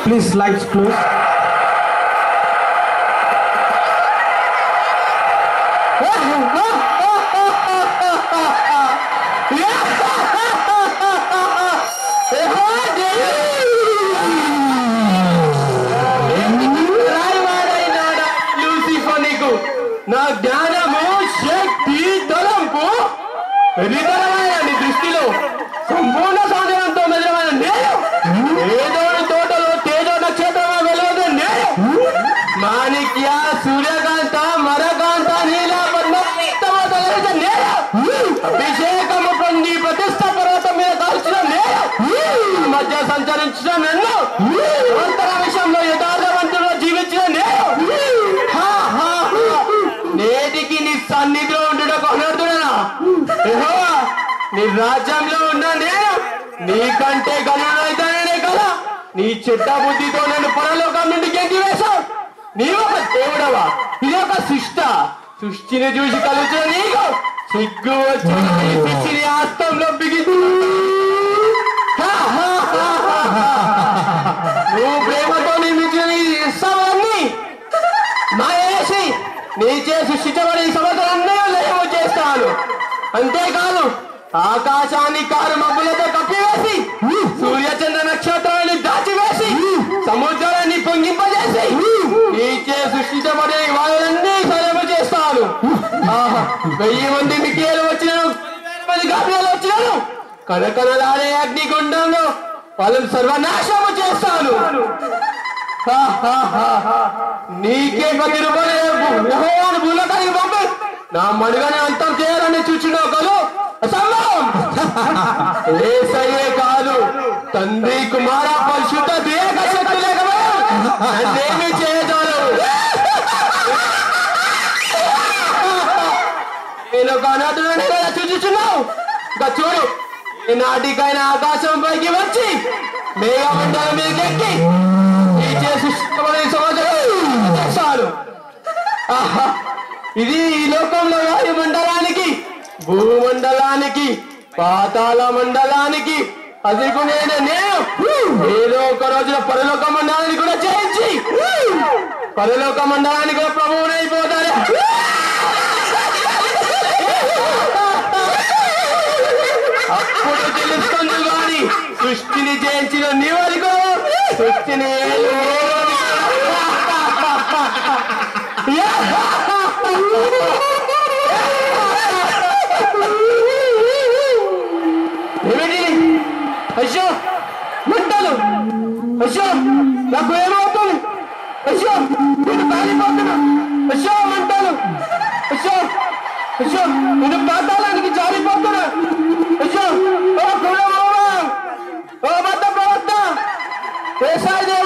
Please lights close. నా జ్ఞానము శక్తి తలంపు విధమైన నీ దృష్టిలో సంపూర్ణ సాధనంతో మెదలమైన నేను ఏదో తోటలో తేజో నక్షత్రమా వెలువదు నేను మాణిక్య సూర్యకాంత మరకాంత నీలాపద్మ నేను అభిషేకము పొంది ప్రతిష్ట పర్వతం మీద కాల్చిన నేను మధ్య సంచరించిన నన్ను అంతర విషయంలో యథార్థవంతుల్లో జీవించిన నేను నేటికి నీ సన్నిధిలో ఉండటకు అనర్థుడనా నీ రాజ్యంలో ఉన్నా నేను నీకంటే గనుడైతానే కదా నీ చెడ్డ బుద్ధితో నన్ను పరలోకం నుండి గెంటి వేశావు నీవు ఒక దేవుడవా ఇది ఒక సృష్టిని చూసి కలుగుతున్న నీకు సిగ్గు వచ్చిన ఆస్తంలో బిగింది నువ్వు ప్రేమతో నిర్మించిన ఇస్తావన్నీ మాయేసి నీచే సృష్టించబడి సమస్యలన్నీ లయము చేస్తాను అంతేకాదు ఆకాశాన్ని కారు మబ్బులతో కప్పివేసి సూర్యచంద్ర నక్షత్రాన్ని దాచివేసి సముద్రాన్ని పొంగింపజేసి నీచే సృష్టించబడే వాయులన్నీ లయము చేస్తాను 1000 మంది మికేలు వచ్చినాను 10,000 మంది గాబ్రియేలు వచ్చినాను కనకనలాడే అగ్నిగుండంలో వాళ్ళని సర్వనాశనము చేస్తాను నీకే ప్రతి రూపాయలు భూలోకానికి పంపి నా మనుగని అంతం చేయాలని చూచినావు కాదు అసంభవం ఏసయ్యే కాదు తండ్రి కుమార పరిశుద్ధ దేహ శక్తి లేకపోతే చేయజాలు నేను ఒక అనాథుడనే కదా చూచుచున్నావు ఇంకా చూడు ఈనాటికైనా ఆకాశం పైకి వచ్చి మేఘమండలం మీదకి ఎక్కి ఇది ఈ లోకంలో వాయుమండలానికి భూమండలానికి పాతాళ మండలానికి అదిగునేన నేను ఏదో ఒక రోజున పరలోక మండలాన్ని కూడా చేయించి పరలోక మండలానికి కూడా ప్రభువునైపోతారు అప్పుడు తెలుస్తుంది కానీ సృష్టిని జయించిన నీవరకు సృష్టిని అయ్యో మంటలు అయ్యో నాకు ఏమవుతుంది అయ్యో నేను కాలిపోతున్నా అయ్యో మంటలు అయ్యో అయ్యో నేను పాతాళానికి జారిపోతున్నా అయ్యో ఓ బద్ద ప్రవక్త ఏసాయి